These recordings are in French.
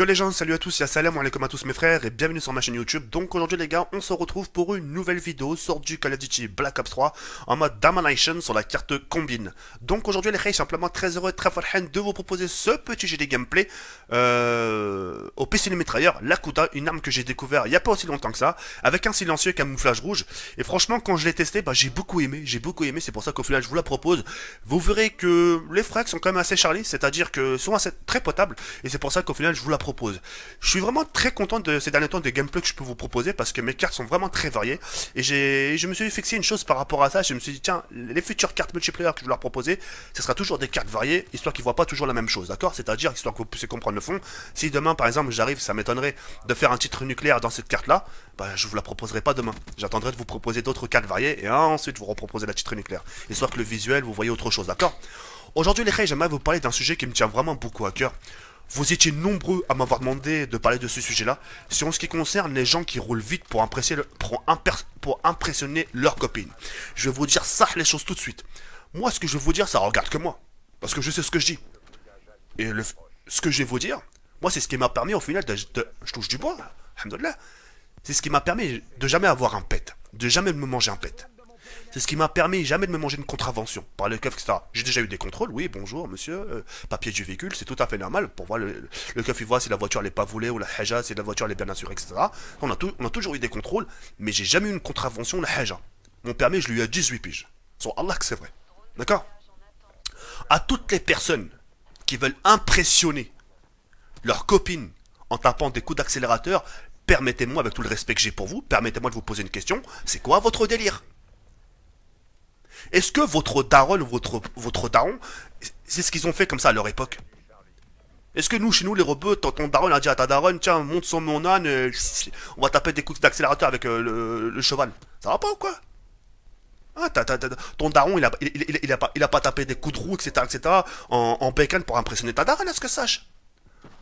Yo les gens, salut à tous, salam alaikum à tous mes frères et bienvenue sur ma chaîne YouTube. Donc aujourd'hui les gars, on se retrouve pour une nouvelle vidéo sur du Call of Duty Black Ops 3 en mode Domination sur la carte Combine. Donc aujourd'hui les gars, je suis simplement très heureux et très farhan de vous proposer ce petit jeu de gameplay au pistolet mitrailleur, l'Akuda, une arme que j'ai découvert il n'y a pas aussi longtemps que ça, avec un silencieux camouflage rouge. Et franchement quand je l'ai testé, j'ai beaucoup aimé, c'est pour ça qu'au final je vous la propose. Vous verrez que les frags sont quand même assez charlie, c'est-à-dire que souvent c'est très potable, et c'est pour ça qu'au final je vous la propose. Je suis vraiment très content de ces derniers temps des gameplays que je peux vous proposer parce que mes cartes sont vraiment très variées et je me suis fixé une chose par rapport à ça. Je me suis dit tiens, les futures cartes multiplayer que je vais leur proposer, ce sera toujours des cartes variées, histoire qu'ils voient pas toujours la même chose, d'accord? C'est-à-dire histoire que vous puissiez comprendre le fond. Si demain par exemple j'arrive, ça m'étonnerait de faire un titre nucléaire dans cette carte là, je vous la proposerai pas demain. J'attendrai de vous proposer d'autres cartes variées et ensuite vous reproposer la titre nucléaire, histoire que le visuel vous voyez autre chose, d'accord? Aujourd'hui les gars, j'aimerais vous parler d'un sujet qui me tient vraiment beaucoup à cœur. Vous étiez nombreux à m'avoir demandé de parler de ce sujet-là, c'est en ce qui concerne les gens qui roulent vite pour impressionner leurs copines. Je vais vous dire ça les choses tout de suite. Moi, ce que je vais vous dire, ça regarde que moi. Parce que je sais ce que je dis. Et ce que je vais vous dire, moi, c'est ce qui m'a permis au final je touche du bois, alhamdoulilah. C'est ce qui m'a permis de jamais avoir un pet, de jamais me manger un pet. C'est ce qui m'a permis jamais de me manger une contravention par le keuf, etc. J'ai déjà eu des contrôles, oui, bonjour monsieur, papier du véhicule, c'est tout à fait normal pour voir le keuf, il voit si la voiture n'est pas volée ou la haja, si la voiture elle est bien assurée, etc. On a toujours eu des contrôles, mais j'ai jamais eu une contravention, la haja. Mon permis, je lui ai eu à 18 piges. Sur Allah que c'est vrai. D'accord? À toutes les personnes qui veulent impressionner leurs copines en tapant des coups d'accélérateur, permettez-moi, avec tout le respect que j'ai pour vous, permettez-moi de vous poser une question, c'est quoi votre délire? Est-ce que votre daron ou votre daron, c'est ce qu'ils ont fait comme ça à leur époque? Est-ce que nous, chez nous, les rebeux, ton daron a dit à ta daronne, tiens, monte sur mon âne, on va taper des coups d'accélérateur avec le cheval? Ça va pas ou quoi? Ah, ton daron, il a pas tapé des coups de roue, etc., en bacon pour impressionner ta daronne, à ce que sache.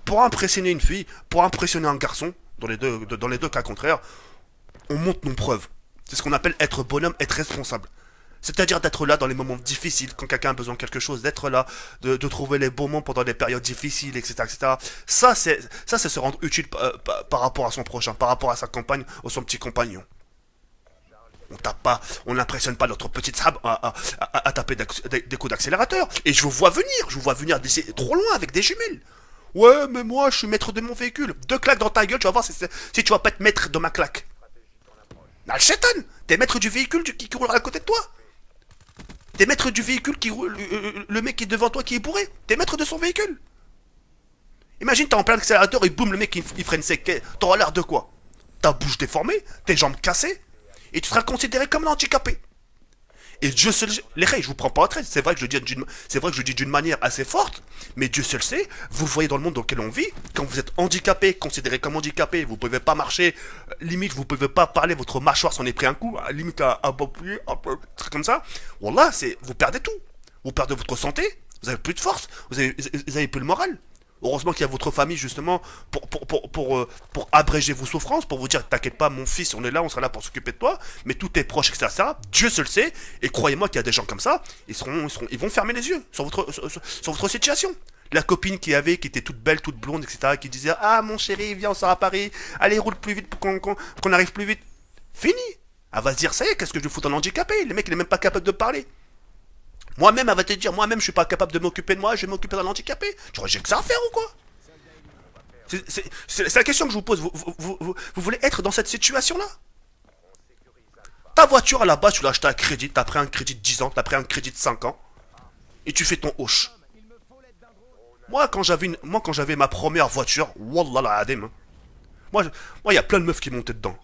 Pour impressionner une fille, pour impressionner un garçon, dans les deux cas contraires, on monte nos preuves. C'est ce qu'on appelle être bonhomme, être responsable. C'est-à-dire d'être là dans les moments difficiles, quand quelqu'un a besoin de quelque chose, d'être là, de trouver les bons moments pendant les périodes difficiles, etc. etc. Ça, c'est se rendre utile par rapport à son prochain, par rapport à sa compagne ou son petit compagnon. On tape pas, on n'impressionne pas notre petite sab à taper des coups d'accélérateur. Et je vous vois venir d'ici trop loin avec des jumelles. Ouais, mais moi, je suis maître de mon véhicule. Deux claques dans ta gueule, tu vas voir si tu vas pas être maître de ma claque. Nah, le chétan, t'es maître du véhicule qui roulera à côté de toi. T'es maître du véhicule qui roule, le mec qui est devant toi qui est bourré. T'es maître de son véhicule. Imagine, t'es en plein accélérateur et boum, le mec il freine sec. T'auras l'air de quoi? Ta bouche déformée, tes jambes cassées, et tu seras considéré comme un handicapé. Et Dieu seul, les gars, je vous prends pas à traite. C'est vrai que je le dis d'une manière assez forte, mais Dieu seul sait. Vous voyez dans le monde dans lequel on vit, quand vous êtes handicapé, considéré comme handicapé, vous pouvez pas marcher, limite vous pouvez pas parler, votre mâchoire s'en est pris un coup, limite à appuyer, un truc comme ça. Wallah, vous perdez tout. Vous perdez votre santé, vous avez plus de force, vous avez plus le moral. Heureusement qu'il y a votre famille justement pour abréger vos souffrances, pour vous dire t'inquiète pas mon fils, on est là, on sera là pour s'occuper de toi, mais tous tes proches, etc. Dieu se le sait, et croyez-moi qu'il y a des gens comme ça, ils vont fermer les yeux sur votre situation. La copine qui était toute belle, toute blonde, etc., qui disait ah mon chéri, viens, on sort à Paris, allez roule plus vite pour qu'on arrive plus vite. Fini. Elle va se dire ça y est, qu'est-ce que je vais foutre en handicapé? Le mec il est même pas capable de parler. Moi-même, elle va te dire, moi-même, je suis pas capable de m'occuper de moi, je vais m'occuper d'un handicapé. Tu crois que j'ai que ça à faire ou quoi? C'est la question que je vous pose. Vous voulez être dans cette situation-là? Ta voiture, à la base, tu l'as achetée à crédit, t'as pris un crédit de 10 ans, t'as pris un crédit de 5 ans, et tu fais ton hoche. Quand j'avais ma première voiture, wallah la adem, hein. Moi, il y a plein de meufs qui montaient dedans.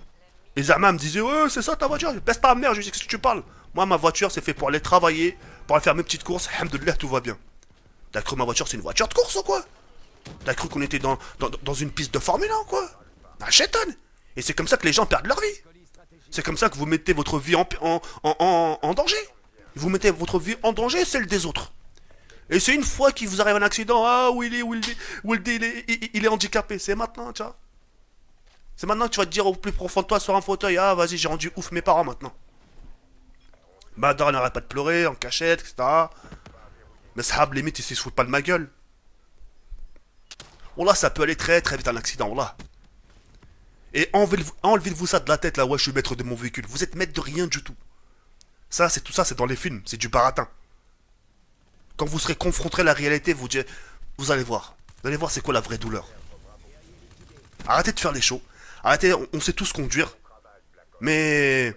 Les amants me disaient, ouais, c'est ça ta voiture, baisse ta mère, je lui dis, qu'est-ce que tu parles? Moi, ma voiture, c'est fait pour aller travailler, pour aller faire mes petites courses, alhamdoulilah, tout va bien. T'as cru ma voiture, c'est une voiture de course ou quoi? T'as cru qu'on était dans une piste de Formule 1 ou quoi? Ah, chétan. Et c'est comme ça que les gens perdent leur vie. C'est comme ça que vous mettez votre vie en danger. Vous mettez votre vie en danger et celle des autres. Et c'est une fois qu'il vous arrive un accident, ah, il est handicapé, c'est maintenant, tu vois. C'est maintenant que tu vas te dire au plus profond de toi sur un fauteuil, ah, vas-y, j'ai rendu ouf mes parents maintenant. Badar n'arrête pas de pleurer, en cachette, etc. Mais Sahab, limite, il se fout pas de ma gueule. Wallah, ça peut aller très très vite un accident, wallah. Et enlevez-vous ça de la tête, là, ouais, je suis maître de mon véhicule. Vous êtes maître de rien du tout. Ça, c'est tout ça, c'est dans les films, c'est du baratin. Quand vous serez confronté à la réalité, vous allez voir. Vous allez voir c'est quoi la vraie douleur. Arrêtez de faire les shows. Arrêtez, on sait tous conduire. Mais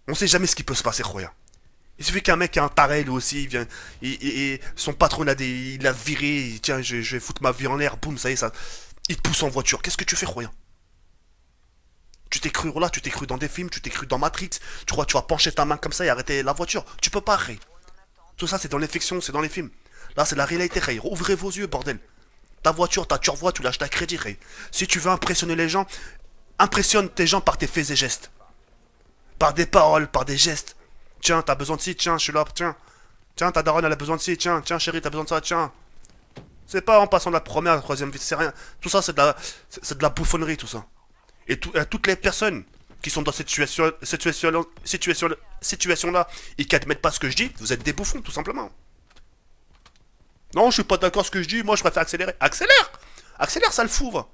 on sait jamais ce qui peut se passer, Roya. Il suffit qu'un mec, un taré, lui aussi, il vient, son patron il l'a viré, tiens, je vais foutre ma vie en l'air, boum, ça y est, ça, il te pousse en voiture. Qu'est-ce que tu fais, Roya? Tu t'es cru là, tu t'es cru dans des films, tu t'es cru dans Matrix, tu crois que tu vas pencher ta main comme ça et arrêter la voiture. Tu peux pas, Ray. Tout ça, c'est dans les fictions, c'est dans les films. Là, c'est la réalité, Ray. Ouvrez vos yeux, bordel. Ta voiture, ta turvoie, tu l'achètes à crédit, Ray. Si tu veux impressionner les gens, impressionne tes gens par tes faits et gestes. Par des paroles, par des gestes. Tiens, t'as besoin de ci, tiens, je suis là, tiens. Tiens, ta daronne, elle a besoin de ci, tiens, tiens, chérie, t'as besoin de ça, tiens. C'est pas en passant de la première à la troisième vitesse, c'est rien. Tout ça, c'est de la bouffonnerie, tout ça. Et toutes les personnes qui sont dans cette situation-là et qui admettent pas ce que je dis, vous êtes des bouffons, tout simplement. Non, je suis pas d'accord avec ce que je dis, moi je préfère accélérer. Accélère! Accélère, ça le fout, va.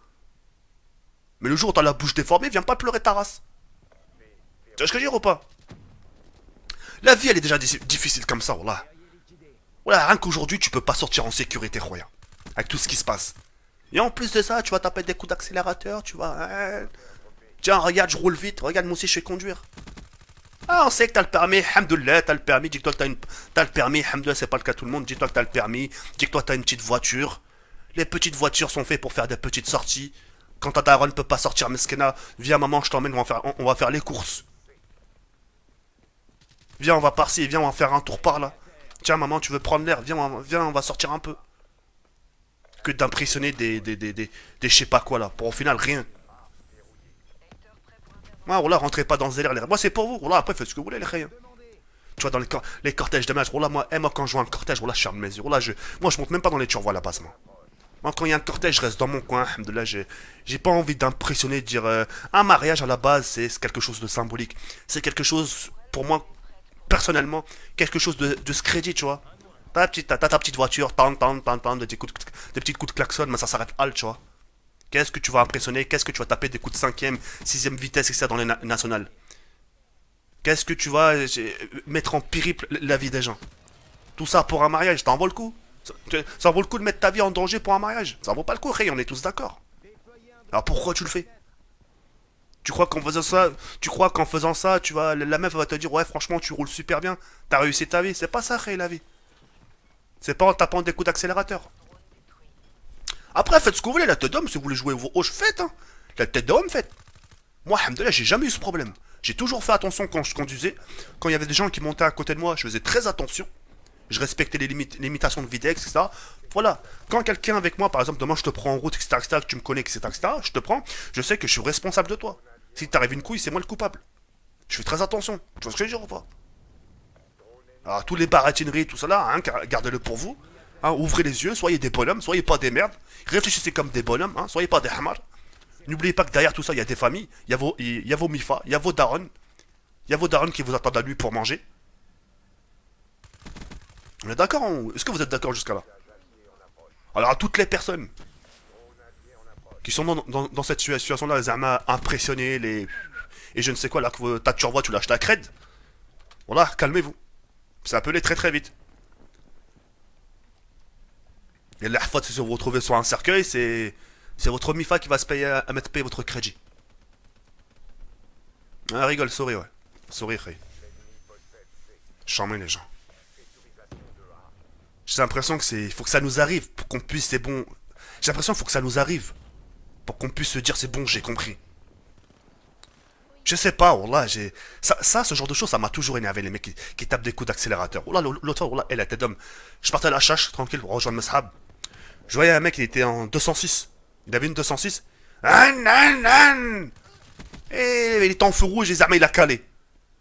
Mais le jour où t'as la bouche déformée, viens pas pleurer ta race. Tu vois ce que je veux dire ou pas? La vie, elle est déjà difficile comme ça, voilà. Voilà, rien qu'aujourd'hui, tu peux pas sortir en sécurité, Roya. Avec tout ce qui se passe. Et en plus de ça, tu vas taper des coups d'accélérateur, tu vas... Tiens, regarde, je roule vite, regarde, moi aussi, je sais conduire. Ah, on sait que t'as le permis, hamdoulilah, t'as le permis, dis-toi que t'as le permis, hamdoulilah, c'est pas le cas de tout le monde, dis-toi que t'as le permis, dis-toi que t'as une petite voiture. Les petites voitures sont faites pour faire des petites sorties. Quand ta daronne ne peut pas sortir, Meskena, viens maman, je t'emmène, on va faire les courses. Viens, on va par-ci, viens, on va faire un tour par là. Tiens maman, tu veux prendre l'air, viens, on va sortir un peu. Que d'impressionner des je sais pas quoi là, pour au final rien. Ouais, voilà, rentrez pas dans ce délire. Moi c'est pour vous, voilà, après faites ce que vous voulez les rien. Tu vois, dans les cortèges de match, voilà, moi quand je vois un cortège, voilà, je ferme mes yeux. Voilà, moi je monte même pas dans les turvois là-bas, moi. Moi, quand il y a un cortège, je reste dans mon coin. Là, j'ai pas envie d'impressionner, de dire un mariage à la base, c'est quelque chose de symbolique. C'est quelque chose, pour moi, personnellement, quelque chose de ce crédit, tu vois. T'as ta petite voiture, des petits coups de klaxon, mais ça s'arrête halte, tu vois. Qu'est-ce que tu vas impressionner? Qu'est-ce que tu vas taper des coups de 5ème, 6ème vitesse, etc. dans les nationales? Qu'est-ce que tu vas mettre en périple la vie des gens? Tout ça pour un mariage, t'en vaut le coup? Ça vaut le coup de mettre ta vie en danger pour un mariage? Ça vaut pas le coup, Ray, on est tous d'accord. Alors pourquoi tu le fais? Tu crois qu'en faisant ça, tu vas, la meuf va te dire ouais franchement tu roules super bien, t'as réussi ta vie? C'est pas ça, Ray, la vie. C'est pas en tapant des coups d'accélérateur. Après faites ce que vous voulez, la tête d'homme, si vous voulez jouer vos hoches, faites hein. La tête d'homme, faites. Moi, alhamdoulilah, j'ai jamais eu ce problème. J'ai toujours fait attention quand je conduisais. Quand il y avait des gens qui montaient à côté de moi, je faisais très attention. Je respectais les limitations de vitesse, etc. Voilà. Quand quelqu'un avec moi, par exemple, demain je te prends en route, etc., que tu me connais, etc., je te prends, je sais que je suis responsable de toi. Si t'arrives une couille, c'est moi le coupable. Je fais très attention. Tu vois ce que je veux dire ou pas? Alors, tous les baratineries, tout ça là, hein, gardez-le pour vous. Hein, ouvrez les yeux, soyez des bonhommes, soyez pas des merdes. Réfléchissez comme des bonhommes, hein, soyez pas des hamars. N'oubliez pas que derrière tout ça, il y a des familles, il y a vos mifas, il y a vos darons. Il y a vos darons qui vous attendent à lui pour manger. On est d'accord? Est-ce que vous êtes d'accord jusqu'à là? Alors à toutes les personnes qui sont dans cette situation-là, les armes impressionnées, et je ne sais quoi, là, que ta turvoie, tu l'achètes à cred. Voilà, calmez-vous. Ça peut aller très très vite. Et la fois, si vous vous retrouvez sur un cercueil, c'est votre MIFA qui va se payer à mettre payer votre crédit. Ah, rigole, souris, ouais. Souris, Ray. Charmer les gens. J'ai l'impression que il faut que ça nous arrive pour qu'on puisse, c'est bon. J'ai l'impression qu'il faut que ça nous arrive pour qu'on puisse se dire c'est bon, j'ai compris. Je sais pas, wallah, ce genre de choses, ça m'a toujours énervé, les mecs qui tapent des coups d'accélérateur. Wallah, l'autre fois, wallah, elle était d'homme. Je partais à la chasse, tranquille, pour rejoindre Meshab. Je voyais un mec, il était en 206. Il avait une 206. Et il était en feu rouge, les armes, il a calé.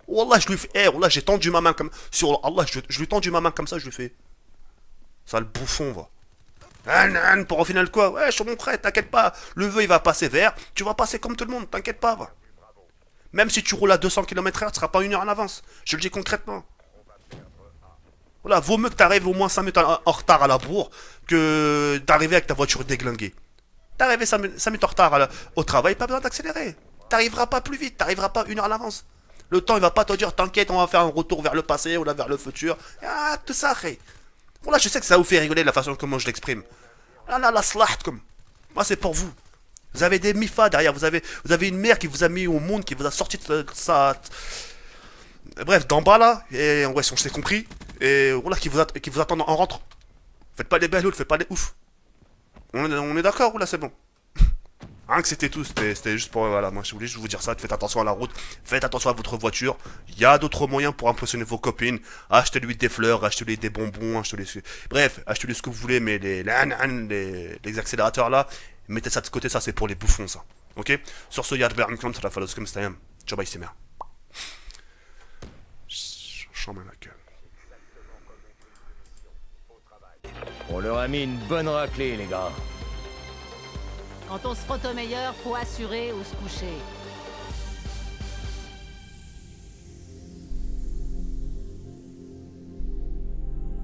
Wallah, je lui fais, wallah, j'ai tendu ma main comme, sur Allah, je lui ai tendu ma main comme ça, je lui fais. Ça, le bouffon, va. Pour au final quoi? Ouais, je suis mon frère, t'inquiète pas. Le vœu, il va passer vert. Tu vas passer comme tout le monde, t'inquiète pas, va. Même si tu roules à 200 km/h, tu seras pas une heure en avance. Je le dis concrètement. Voilà, vaut mieux que t'arrives au moins 5 minutes en retard à la bourre que d'arriver avec ta voiture déglinguée. T'arrives 5 minutes en retard au travail, pas besoin d'accélérer. T'arriveras pas plus vite, t'arriveras pas 1 heure à l'avance. Le temps, il va pas te dire, t'inquiète, on va faire un retour vers le passé ou là vers le futur. Ah, tout ça, hey. Voilà, je sais que ça vous fait rigoler la façon comment je l'exprime. Ah là, la slaht, comme. Moi, c'est pour vous. Vous avez des MIFA derrière, vous avez une mère qui vous a mis au monde, qui vous a sorti de ça. Bref, d'en bas là, et ouais, si on s'est compris, et voilà, qui vous attendent en rentrant. Faites pas les belles faites pas les ouf. On est d'accord ou là c'est bon? Rien que c'était tout, c'était juste pour, voilà, moi je voulais juste vous dire ça, faites attention à la route, faites attention à votre voiture, il y a d'autres moyens pour impressionner vos copines, achetez-lui des fleurs, achetez-lui des bonbons, achetez-lui, bref, achetez-lui ce que vous voulez, mais les accélérateurs là, mettez ça de côté, ça c'est pour les bouffons ça, ok? Sur ce, y'a de comme ça, la falos comme c'était, ciao bye c'est merde. Chambé la gueule. On leur a mis une bonne raclée, les gars. Quand on se frotte au meilleur, faut assurer ou se coucher.